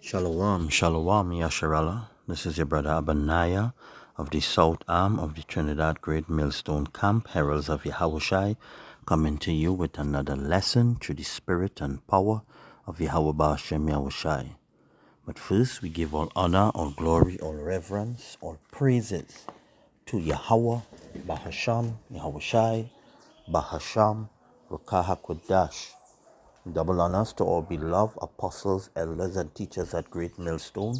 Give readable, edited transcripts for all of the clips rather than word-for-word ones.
Shalom, shalom, Yasharallah. This is your brother Abanaya of the South Arm of the Trinidad Great Millstone Camp, Heralds of Yahushai, coming to you with another lesson through the spirit and power of Yahweh Ba'ashem Yahushai. But first, we give all honor, all glory, all reverence, all praises to Yahweh Ba'ashem Yahushai, Ba'ashem Rukaha Kodash. Double honors to our beloved apostles, elders, and teachers at Great Millstone,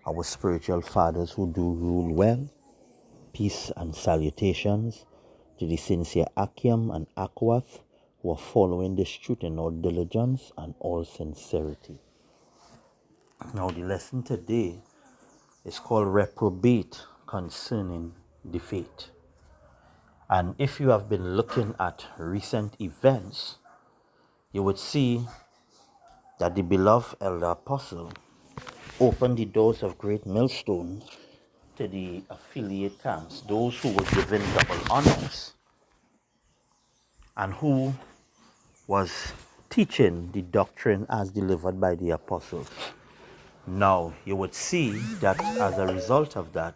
our spiritual fathers who do rule well. Peace and salutations to the sincere Akim and Akwath who are following this truth in all diligence and all sincerity. Now, the lesson today is called Reprobate concerning the faith. And if you have been looking at recent events, you would see that the beloved elder apostle opened the doors of Great Millstone to the affiliate camps, those who were given double honors and who was teaching the doctrine as delivered by the apostles. Now, you would see that as a result of that,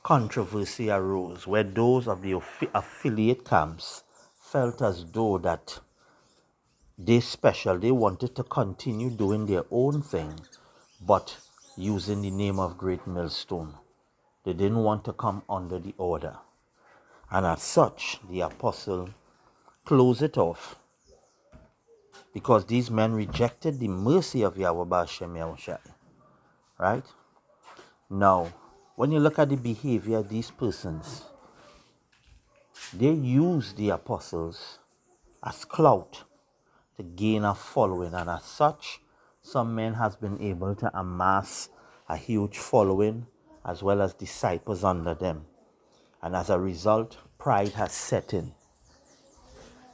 controversy arose where those of the affiliate camps felt as though that they wanted to continue doing their own thing, but using the name of Great Millstone. They didn't want to come under the order. And as such, the apostle closed it off because these men rejected the mercy of Yahweh Ba'ashem Yahushai. Right? Now, when you look at the behavior of these persons, they use the apostles as clout to gain a following, and as such, some men has been able to amass a huge following as well as disciples under them. And as a result, pride has set in.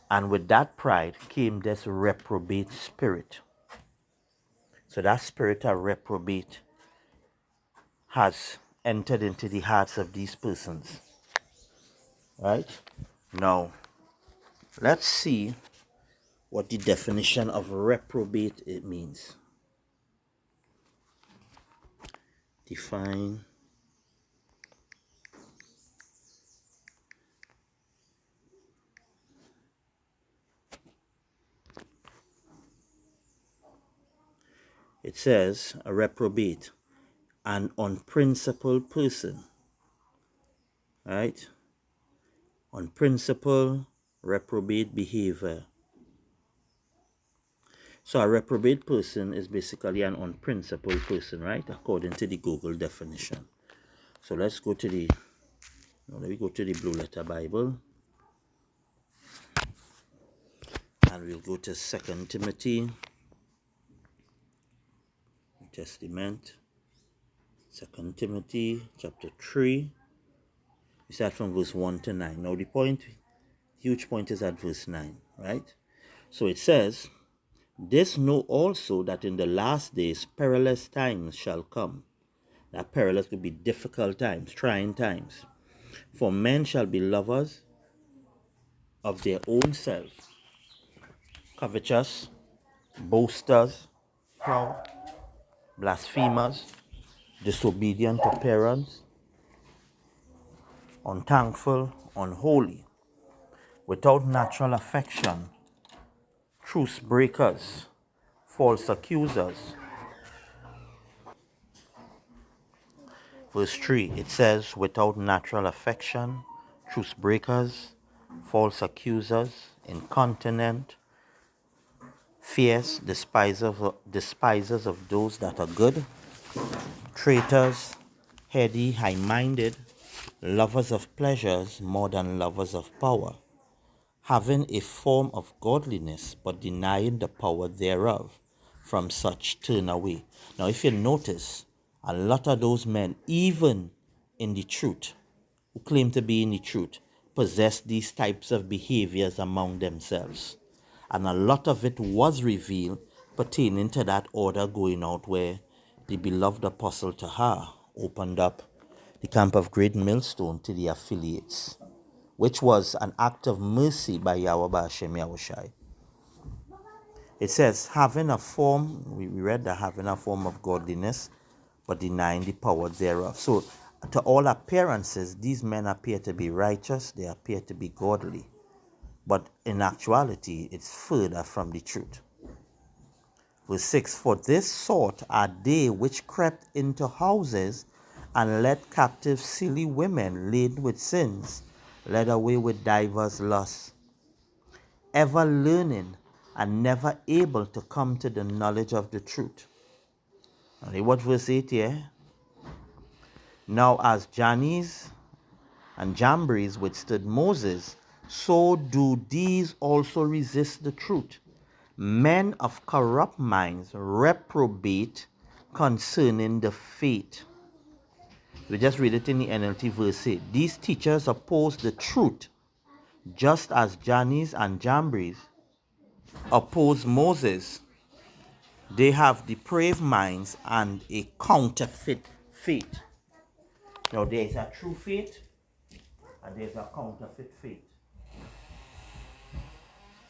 And with that pride came this reprobate spirit. So that spirit of reprobate has entered into the hearts of these persons. Right? Now, let's see what the definition of reprobate it means. Define it says a reprobate, an unprincipled person. Right? Unprincipled, reprobate behavior. So a reprobate person is basically an unprincipled person, right? According to the Google definition. So let's go to the Blue Letter Bible. And we'll go to 2 Timothy New Testament. 2 Timothy chapter 3. We start from verse 1 to 9. Now the huge point is at verse 9, right? So it says, "This know also that in the last days perilous times shall come." That perilous could be difficult times, trying times. "For men shall be lovers of their own self, covetous, boasters, proud, blasphemers, disobedient to parents, unthankful, unholy, without natural affection, truce breakers, false accusers." Verse 3, it says, without natural affection, truce breakers, false accusers, incontinent, fierce, despisers of those that are good, traitors, heady, high-minded, lovers of pleasures more than lovers of power, having a form of godliness but denying the power thereof. From such turn away. Now if you notice, a lot of those men, even in the truth, who claim to be in the truth, possess these types of behaviors among themselves. And a lot of it was revealed pertaining to that order going out where the beloved apostle Tahar opened up the camp of Great Millstone to the affiliates, which was an act of mercy by Yahweh Ba'ashem Yahushai. It says, having a form, we read that having a form of godliness, but denying the power thereof. So, to all appearances, these men appear to be righteous, they appear to be godly. But in actuality, it's further from the truth. Verse 6, for this sort are they which crept into houses and led captive silly women laden with sins, led away with divers lusts, ever learning and never able to come to the knowledge of the truth. And what verse 8 here? Now as Jannes and Jambres withstood Moses, so do these also resist the truth. Men of corrupt minds reprobate concerning the faith. We just read it in the NLT verse 8. These teachers oppose the truth, just as Jannes and Jambres oppose Moses. They have depraved minds and a counterfeit faith. Now there is a true faith and there is a counterfeit faith.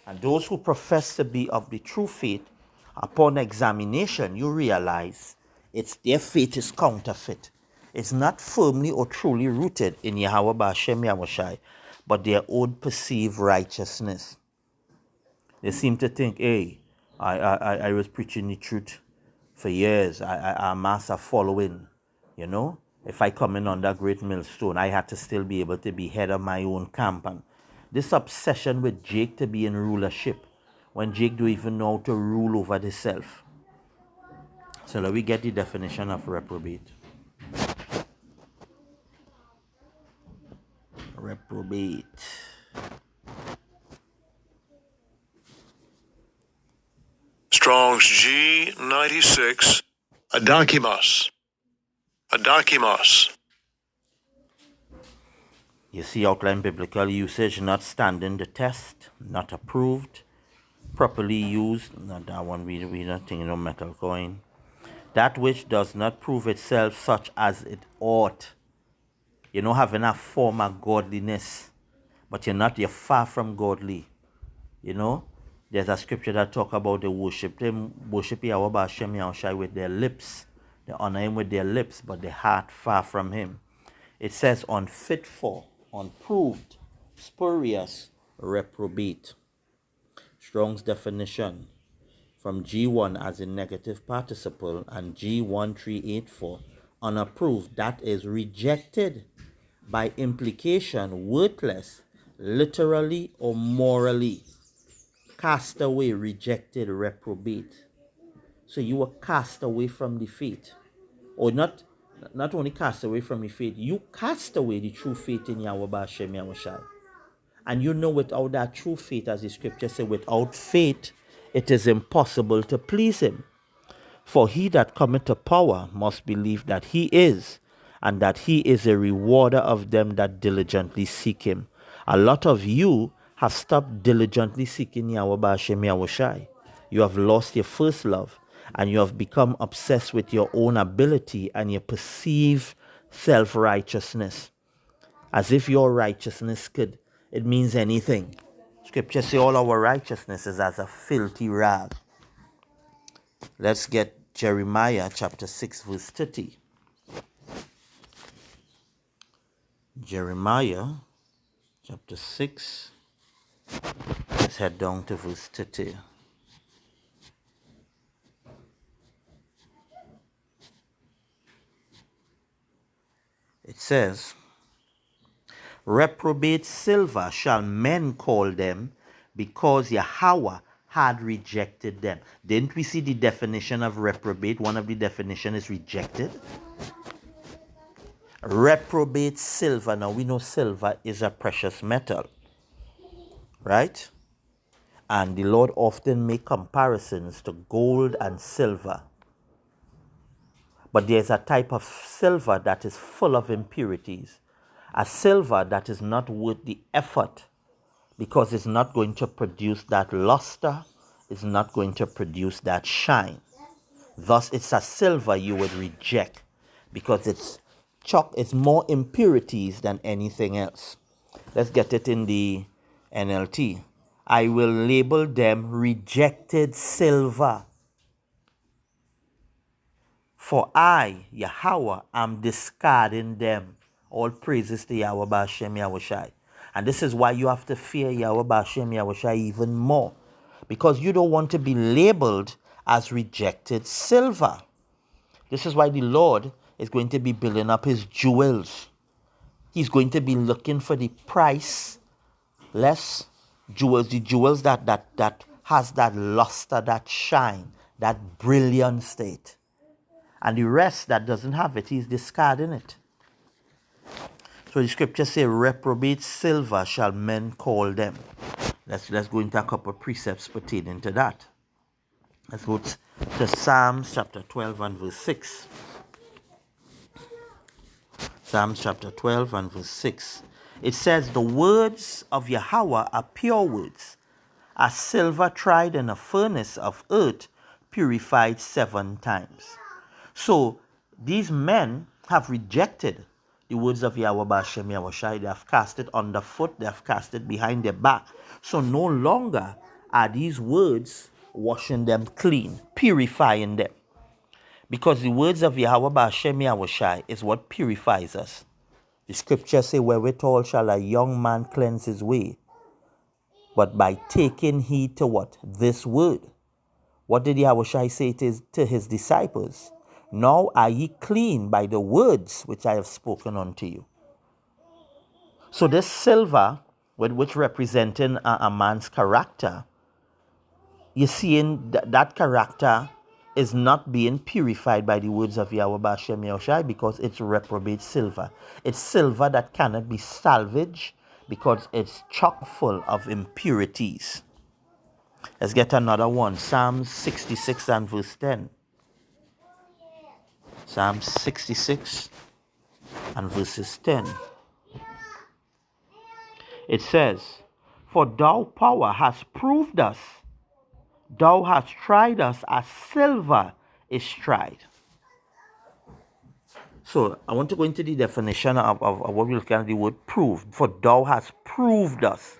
And those who profess to be of the true faith, upon examination, you realize their faith is counterfeit. It's not firmly or truly rooted in Yahweh B'Hashem Yahushai, but their own perceived righteousness. They seem to think, hey, I was preaching the truth for years. I amassed a following, you know. If I come in on that great millstone, I had to still be able to be head of my own camp. And this obsession with Jake to be in rulership, when Jake don't even know how to rule over himself. So let we get the definition of reprobate. Reprobate. Strong's G96. Adokimos. Adokimos. You see outline biblical usage, not standing the test, not approved, properly used, not that one we don't think no metal coin. That which does not prove itself such as it ought. You know, having a form of godliness, but you're far from godly. You know, there's a scripture that talk about they worship Yahweh B'Hashem Yahushai with their lips. They honor him with their lips, but their heart far from him. It says unfit for, unproved, spurious, reprobate. Strong's definition from G1 as a negative participle and G1384 unapproved, that is rejected, by implication worthless, literally or morally. Cast away, rejected, reprobate. So you were cast away from the faith. Or not only cast away from the faith, you cast away the true faith in Yahweh B'Hashem Yahushai. And you know, without that true faith, as the scripture says, without faith, it is impossible to please him. For he that cometh to power must believe that he is, and that he is a rewarder of them that diligently seek him. A lot of you have stopped diligently seeking Yahweh B'Hashem Yahushai. You have lost your first love, and you have become obsessed with your own ability and your perceived self-righteousness. As if your righteousness it means anything. Scripture says all our righteousness is as a filthy rag. Let's get Jeremiah chapter 6 verse 30. Jeremiah chapter 6. Let's head down to verse 30. It says, reprobate silver shall men call them, because Yahweh had rejected them. Didn't we see the definition of reprobate? One of the definitions is rejected. Reprobate silver. Now we know silver is a precious metal, right? And the Lord often make comparisons to gold and silver. But there's a type of silver that is full of impurities. A silver that is not worth the effort, because it's not going to produce that luster, it's not going to produce that shine. Thus, it's a silver you would reject, because it's more impurities than anything else. Let's get it in the NLT. I will label them rejected silver. For I, Yahweh, am discarding them. All praises to Yahweh B'Hashem Yahushai. And this is why you have to fear Yahweh B'Hashem Yahushai even more. Because you don't want to be labeled as rejected silver. This is why the Lord is going to be building up his jewels. He's going to be looking for the priceless jewels, the jewels that has that luster, that shine, that brilliant state. And the rest that doesn't have it, he's discarding it. So the scriptures say, reprobate silver shall men call them. Let's go into a couple of precepts pertaining to that. Let's go to Psalms chapter 12 and verse 6. Psalms chapter 12 and verse 6. It says, the words of Yahweh are pure words, as silver tried in a furnace of earth, purified 7 times. So these men have rejected the words of Yahweh B'Hashem Yahushai. They have cast it underfoot. They have cast it behind their back. So no longer are these words washing them clean, purifying them. Because the words of Yahweh B'Hashem Yahushai is what purifies us. The scriptures say, wherewithal shall a young man cleanse his way? But by taking heed to what? This word. What did Yahushai say to his disciples? Now are ye clean by the words which I have spoken unto you. So this silver, which representing a man's character, you're seeing that character is not being purified by the words of Yahweh B'Hashem Yahushai because it's reprobate silver. It's silver that cannot be salvaged because it's chock full of impurities. Let's get another one. Psalm 66 and verse 10. Psalm 66 and verses 10. It says, for thou power hast proved us, thou hast tried us as silver is tried. So I want to go into the definition of what we look at the word proved. For thou hast proved us.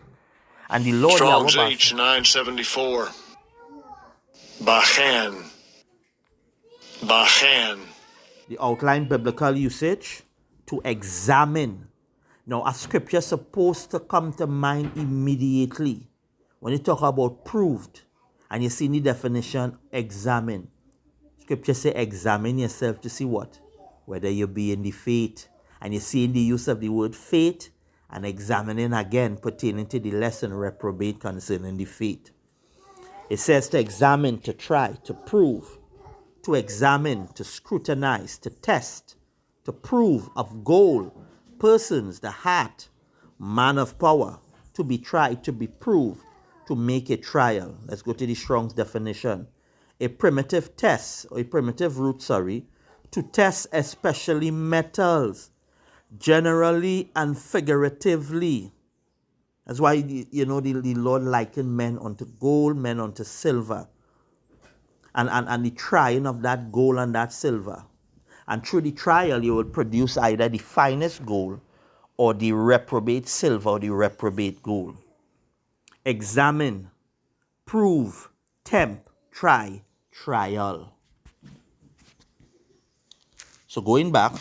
And the Lord Strong's H974. Bachan. The outline biblical usage, to examine. Now, a scripture is supposed to come to mind immediately when you talk about proved and you see the definition examine. Scripture say examine yourself to see what? Whether you be in the faith. And you see in the use of the word faith and examining again pertaining to the lesson reprobate concerning the faith. It says to examine, to try, to prove. To examine, to scrutinize, to test, to prove of goal, persons, the heart, man of power, to be tried, to be proved, to make a trial. Let's go to the Strong's definition. A primitive test, or a primitive root, to test especially metals, generally and figuratively. That's why, the Lord likened men unto gold, men unto silver. And the trying of that gold and that silver. And through the trial, you will produce either the finest gold or the reprobate silver or the reprobate gold. Examine, prove, tempt, try, trial. So going back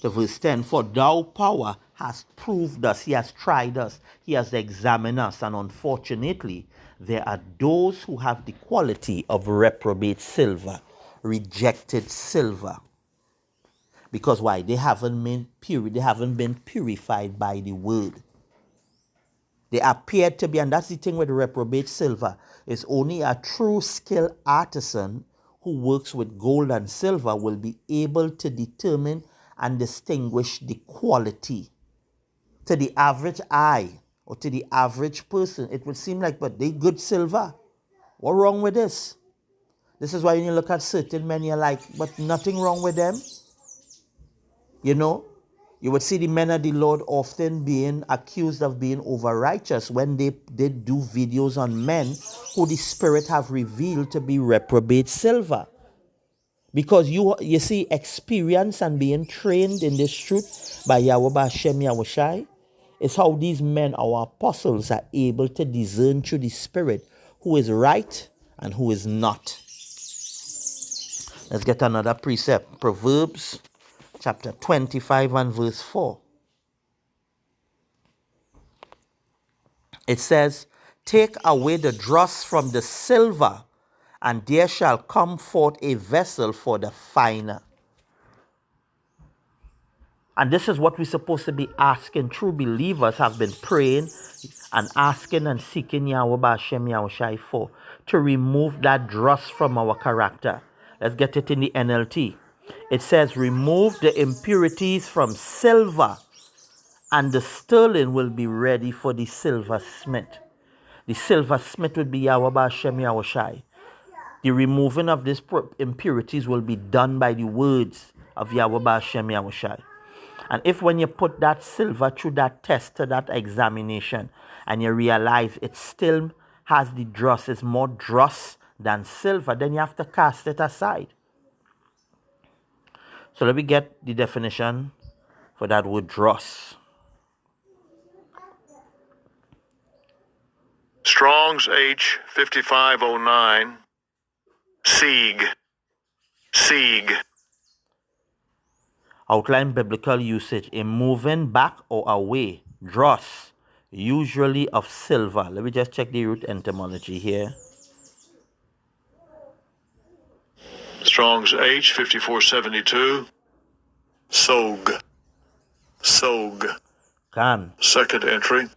to verse 10, for thou power hast proved us, he has tried us, he has examined us, and unfortunately, there are those who have the quality of reprobate silver, rejected silver. Because why? They haven't been purified by the word. They appear to be, and that's the thing with reprobate silver, is only a true skilled artisan who works with gold and silver will be able to determine and distinguish the quality. To the average eye, or to the average person, it would seem like, but they good silver. What wrong with this? This is why when you look at certain men, you're like, but nothing wrong with them. You would see the men of the Lord often being accused of being over-righteous when they did do videos on men who the Spirit have revealed to be reprobate silver. Because you see, experience and being trained in this truth by Yahweh B'Hashem Yahushai, It's how these men, our apostles, are able to discern through the Spirit who is right and who is not. Let's get another precept. Proverbs chapter 25 and verse 4. It says, take away the dross from the silver, and there shall come forth a vessel for the finer. And this is what we're supposed to be asking. True believers have been praying and asking and seeking Yahweh B'Hashem Yahushai for, to remove that dross from our character. Let's get it in the NLT. It says, remove the impurities from silver, and the sterling will be ready for the silversmith. The silversmith would be Yahweh B'Hashem Yahushai. The removing of these impurities will be done by the words of Yahweh B'Hashem Yahushai. And if when you put that silver through that test, to that examination, and you realize it still has the dross, it's more dross than silver, then you have to cast it aside. So let me get the definition for that word dross. Strong's H 5509. Sieg. Outline biblical usage: in moving back or away, dross, usually of silver. Let me just check the root etymology here. Strong's H 5472. Sog. Can. Second entry.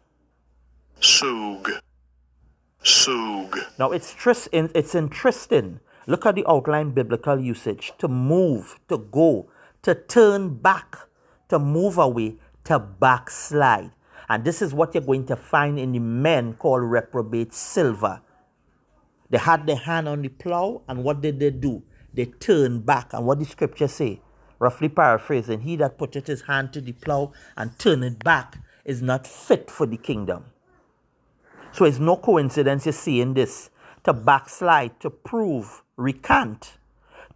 Soog. Now it's interesting. Look at the outline biblical usage: to move, to go, to turn back, to move away, to backslide. And this is what you're going to find in the men called reprobate silver. They had their hand on the plow, and what did they do? They turned back. And what the scripture say, roughly paraphrasing, he that putteth his hand to the plow and turn it back is not fit for the kingdom. So it's no coincidence you're seeing this. To backslide, to prove, recant,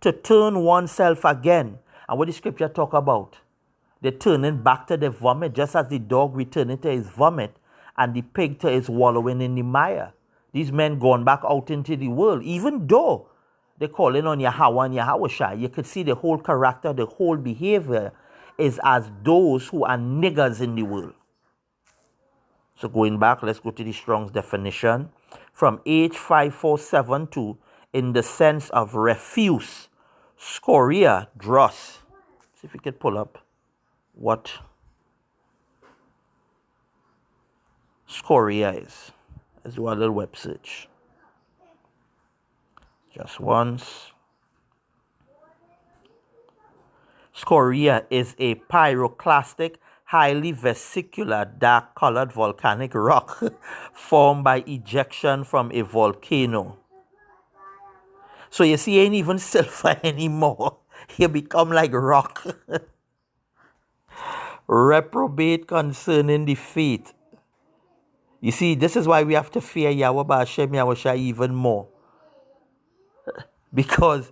to turn oneself again. And what the scripture talk about? They're turning back to the vomit, just as the dog returning to his vomit and the pig to his wallowing in the mire. These men gone back out into the world, even though they're calling on Yahweh and Yahushai. You could see the whole character, the whole behavior is as those who are niggers in the world. So going back, let's go to the Strong's definition. From H5472, in the sense of refuse, scoria, dross. See if we can pull up what scoria is. Let's do a little web search. Just once. Scoria is a pyroclastic, highly vesicular, dark-colored volcanic rock formed by ejection from a volcano. So you see, ain't even silver anymore. You become like rock. Reprobate concerning the faith. You see, this is why we have to fear Yahweh B'Hashem Yahushai even more. Because,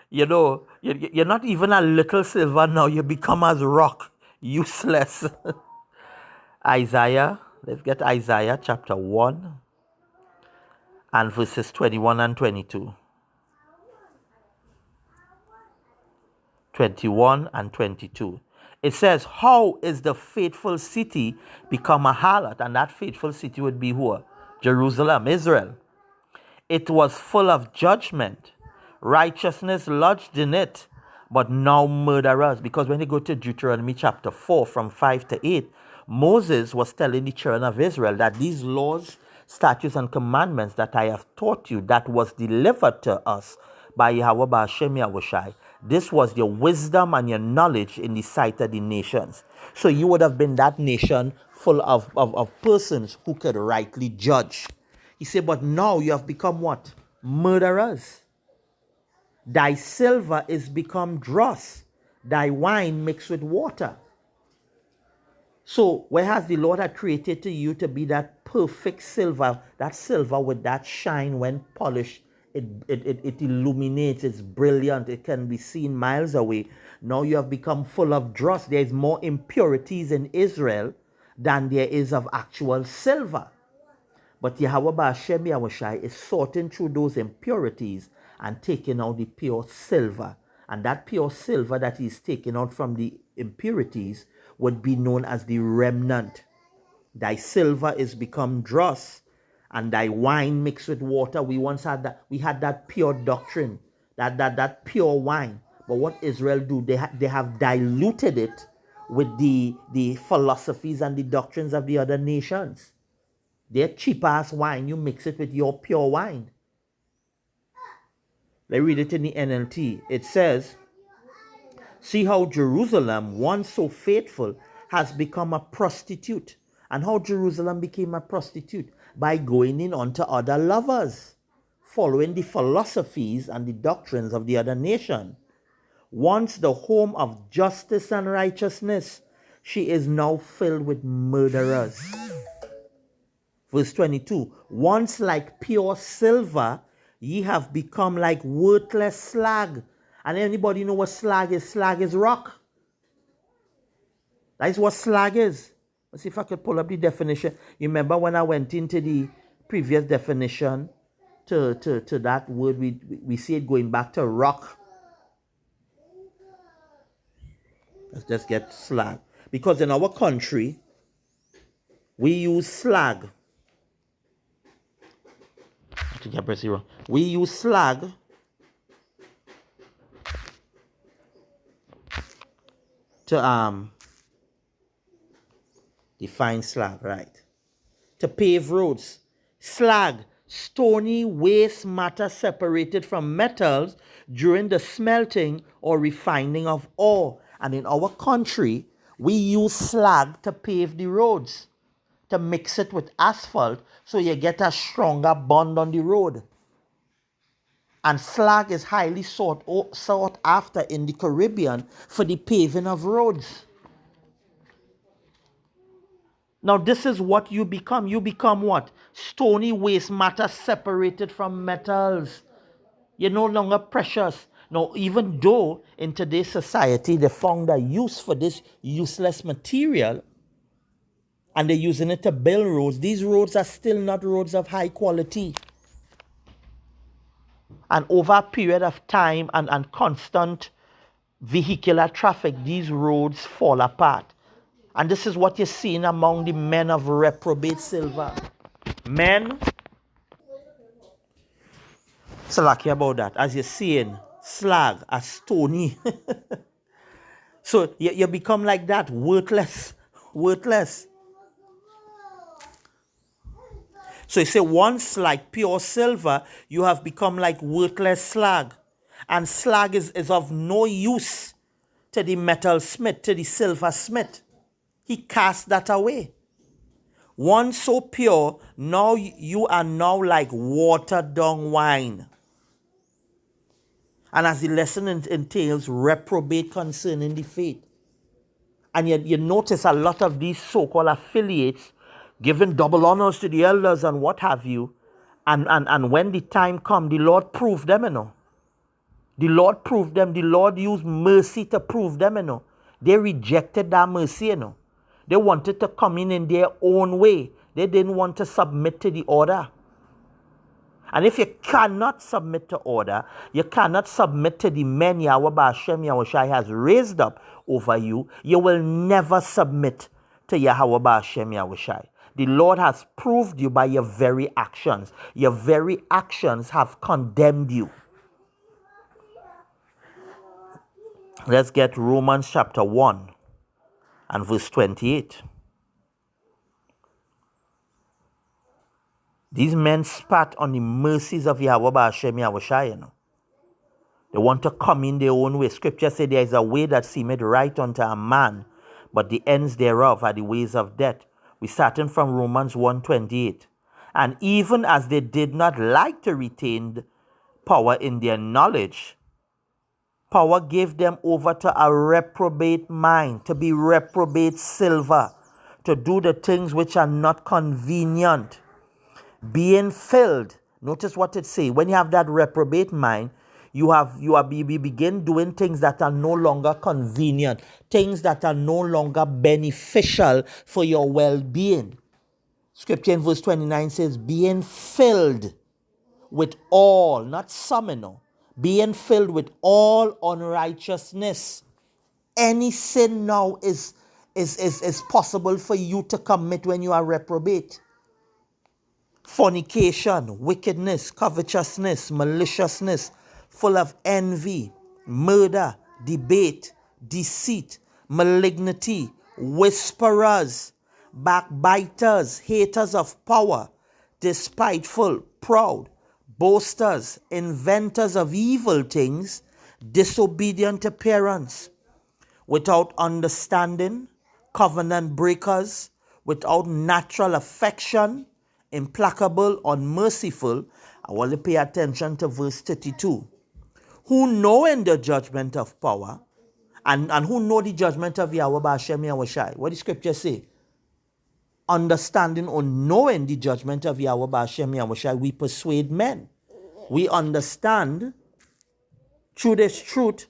you know, you're not even a little silver now. You become as rock. Useless. Isaiah. Let's get Isaiah chapter 1 and verses 21 and 22. 21 and 22. It says, how is the faithful city become a harlot? And that faithful city would be who? Jerusalem, Israel. It was full of judgment. Righteousness lodged in it, but now murderers. Because when you go to Deuteronomy chapter 4 from 5 to 8, Moses was telling the children of Israel that these laws, statutes, and commandments that I have taught you, that was delivered to us by Yahweh B'Hashem Yahushai, this was your wisdom and your knowledge in the sight of the nations. So you would have been that nation full of persons who could rightly judge. He said, but now you have become what? Murderers. Thy silver is become dross. Thy wine mixed with water. So whereas the Lord had created to you to be that perfect silver, that silver with that shine when polished, it illuminates, it's brilliant, it can be seen miles away. Now you have become full of dross. There's more impurities in Israel than there is of actual silver. But Yahweh Ba'Shem Yahushai is sorting through those impurities and taking out the pure silver. And that pure silver that he's taking out from the impurities would be known as the remnant. Thy silver is become dross, and thy wine mixed with water. We once had that. We had that pure doctrine, that pure wine. But what Israel do? They have diluted it with the philosophies and the doctrines of the other nations. Their cheap ass wine, you mix it with your pure wine. Let's read it in the NLT. It says, see how Jerusalem, once so faithful, has become a prostitute. And how Jerusalem became a prostitute? By going in unto other lovers, following the philosophies and the doctrines of the other nation. Once the home of justice and righteousness, she is now filled with murderers. Verse 22, once like pure silver, ye have become like worthless slag. And anybody know what slag is? Slag is rock. That is what slag is. Let's see if I could pull up the definition. You remember when I went into the previous definition to that word, we see it going back to rock. Let's just get slag. Because in our country, we use slag. I think I pressed it wrong. We use slag to define slag, right? To pave roads. Slag, stony waste matter separated from metals during the smelting or refining of ore. And in our country, we use slag to pave the roads, to mix it with asphalt so you get a stronger bond on the road. And slag is highly sought after in the Caribbean for the paving of roads. Now this is what you become. You become what? Stony waste matter separated from metals. You're no longer precious. Now, even though in today's society they found a use for this useless material and they're using it to build roads, these roads are still not roads of high quality. And over a period of time and constant vehicular traffic, these roads fall apart. And this is what you're seeing among the men of reprobate silver. Men, so lucky about that. As you're seeing, slag, a stony. So you become like that, worthless. So you say once like pure silver, you have become like worthless slag. And slag is of no use to the metal smith, to the silver smith. He cast that away. Once so pure, now you are now like watered down wine. And as the lesson entails, reprobate concerning the faith. And yet you notice a lot of these so-called affiliates giving double honors to the elders and what have you. And when the time comes, the Lord proved them, you know. The Lord proved them. The Lord used mercy to prove them, you know. They rejected that mercy, you know. They wanted to come in their own way. They didn't want to submit to the order. And if you cannot submit to order, you cannot submit to the men Yahweh Ba'Shem Yahushai has raised up over you, you will never submit to Yahweh Ba'Shem Yahushai. The Lord has proved you by your very actions. Your very actions have condemned you. Let's get Romans chapter 1 and verse 28. These men spat on the mercies of Yahweh Ba'Shem Yahushai, you know. They want to come in their own way. Scripture says there is a way that seemeth right unto a man, but the ends thereof are the ways of death. We're starting from Romans 1:28. And even as they did not like to retain power in their knowledge, power gave them over to a reprobate mind, to be reprobate silver, to do the things which are not convenient. Being filled, notice what it says. When you have that reprobate mind, you begin doing things that are no longer convenient, things that are no longer beneficial for your well-being. Scripture in verse 29 says, being filled with all, not some, being filled with all unrighteousness. Any sin now is possible for you to commit when you are reprobate. Fornication, wickedness, covetousness, maliciousness, full of envy, murder, debate, deceit, malignity, whisperers, backbiters, haters of power, despiteful, proud, boasters, inventors of evil things, disobedient to parents, without understanding, covenant breakers, without natural affection, implacable, unmerciful. I want to pay attention to verse 32. Who knowing the judgment of power, and who know the judgment of Yahweh B'Hashem Yahushai. What the scripture say? Understanding or knowing the judgment of Yahweh B'Hashem Yahushai, we persuade men. We understand through this truth.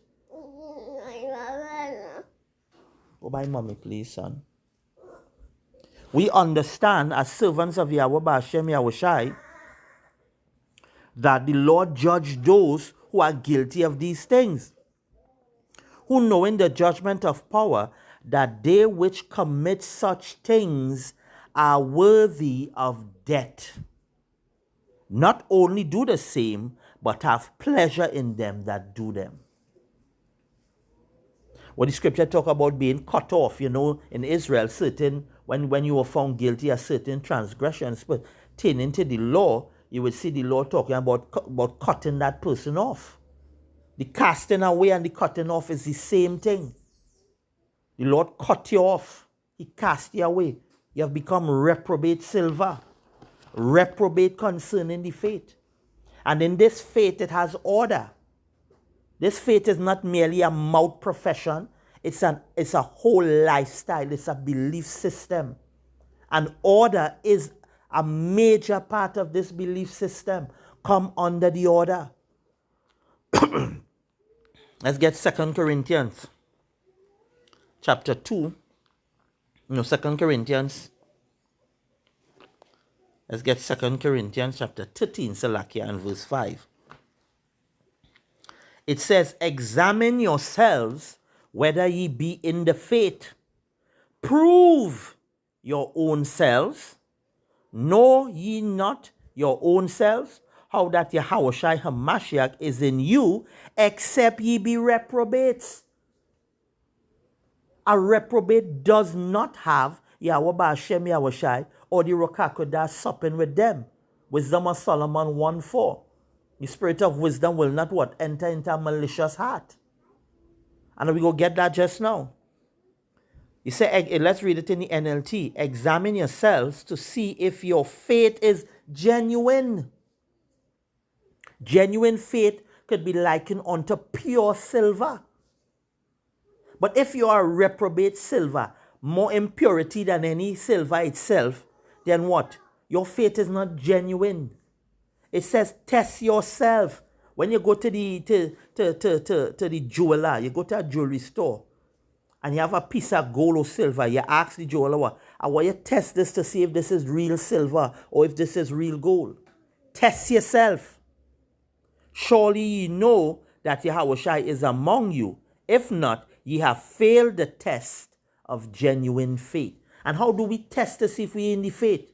Go by mommy, please, son. We understand as servants of Yahweh B'Hashem Yahushai that the Lord judge those who are guilty of these things, who knowing the judgment of power, that they which commit such things are worthy of death. Not only do the same, but have pleasure in them that do them. When the scripture talk about being cut off, in Israel, when you were found guilty of certain transgressions pertaining to the law, you would see the law talking about cutting that person off. The casting away and the cutting off is the same thing. The Lord cut you off. He cast you away. You have become reprobate silver. Reprobate concerning the faith. And in this faith, it has order. This faith is not merely a mouth profession. It's a whole lifestyle. It's a belief system. And order is a major part of this belief system. Come under the order. Let's get 2 Corinthians chapter 2. 2 Corinthians. Let's get 2 Corinthians chapter 13, Salakia, and verse 5. It says, examine yourselves whether ye be in the faith. Prove your own selves. Know ye not your own selves, how that Yahushua HaMashiach is in you, except ye be reprobates. A reprobate does not have Yahweh B'Hashem Yahushai or the Rokakodah supping with them. Wisdom of Solomon 1:4. The spirit of wisdom will not what? Enter into a malicious heart. And we go get that just now. You say, let's read it in the NLT. Examine yourselves to see if your faith is genuine. Genuine faith could be likened unto pure silver. But if you are reprobate silver, more impurity than any silver itself, then what? Your faith is not genuine. It says, test yourself. When you go to the jeweler, you go to a jewelry store, and you have a piece of gold or silver, you ask the jeweler, I want you to test this to see if this is real silver or if this is real gold. Test yourself. Surely ye know that Yahushua is among you. If not, ye have failed the test of genuine faith. And how do we test to see if we're in the faith?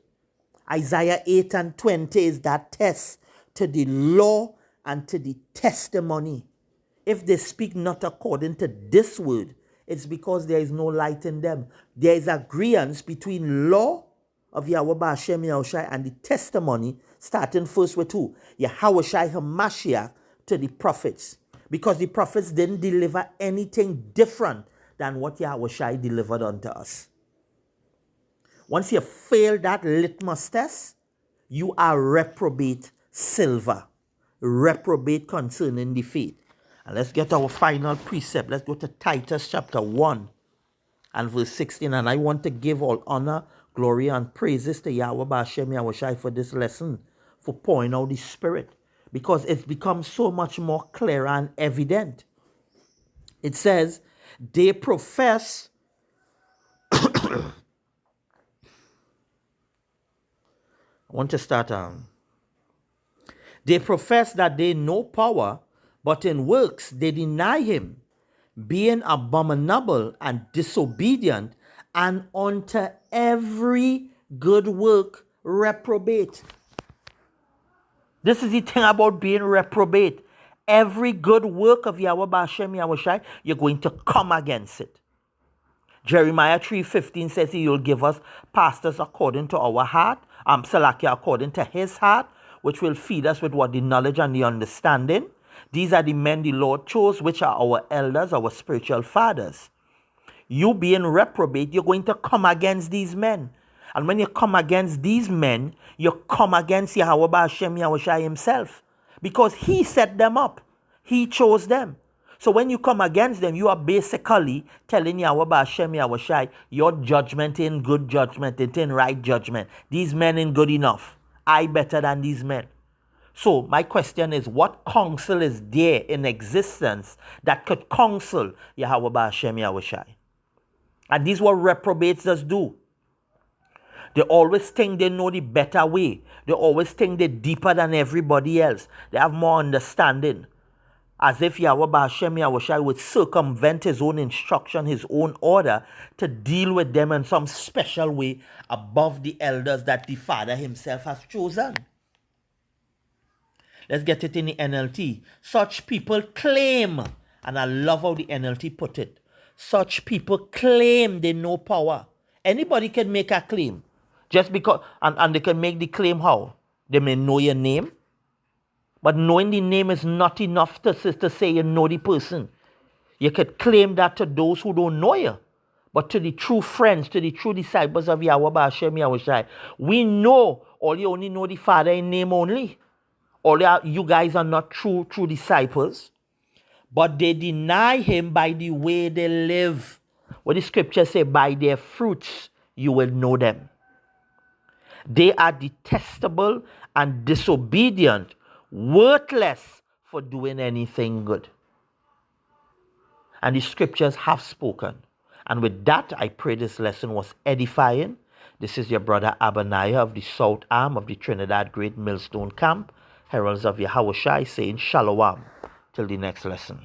Isaiah 8:20 is that test to the law and to the testimony. If they speak not according to this word, it's because there is no light in them. There is agreement between law of Yahweh B'Hashem Yahushai and the testimony, starting first with who? Yahushai HaMashiach to the prophets. Because the prophets didn't deliver anything different than what Yahushai delivered unto us. Once you fail that litmus test, you are reprobate silver. Reprobate concerning the faith. And let's get our final precept. Let's go to Titus chapter 1 and verse 16. And I want to give all honor, glory, and praises to Yahweh B'Hashem Yahushai for this lesson, for pouring out the Spirit. because it's become so much more clear and evident. It says, they profess, I want to start, they profess that they know power, but in works they deny him, being abominable and disobedient, and unto every good work reprobate. This is the thing about being reprobate. Every good work of Yahweh B'Hashem Yahushai, you're going to come against it. Jeremiah 3:15 says he'll give us pastors according to our heart, Salakia according to his heart, which will feed us with what the knowledge and the understanding. These are the men the Lord chose, which are our elders, our spiritual fathers. You being reprobate, you're going to come against these men. And when you come against these men, you come against Yahweh B'Hashem Yahushai himself. Because he set them up. He chose them. So when you come against them, you are basically telling Yahweh B'Hashem Yahushai, your judgment ain't good judgment, it ain't right judgment. These men ain't good enough. I better than these men. So my question is, what counsel is there in existence that could counsel Yahweh B'Hashem Yahushai? And this is what reprobates does do. They always think they know the better way. They always think they're deeper than everybody else. They have more understanding. As if Yahweh B'Hashem Yahushai would circumvent his own instruction, his own order, to deal with them in some special way above the elders that the Father himself has chosen. Let's get it in the NLT. Such people claim, and I love how the NLT put it, such people claim they know power. Anybody can make a claim. Just because, and they can make the claim how? They may know your name, but knowing the name is not enough to say you know the person. You could claim that to those who don't know you. But to the true friends, to the true disciples of Yahweh B'Hashem Yahushai, we know, all you only know the Father in name only. All you guys are not true disciples. But they deny him by the way they live. What the scripture say, by their fruits you will know them. They are detestable and disobedient, worthless for doing anything good. And the scriptures have spoken. And with that, I pray this lesson was edifying. This is your brother Abaniah of the South Arm of the Trinidad Great Millstone Camp, Heralds of Yahushai, saying Shalom till the next lesson.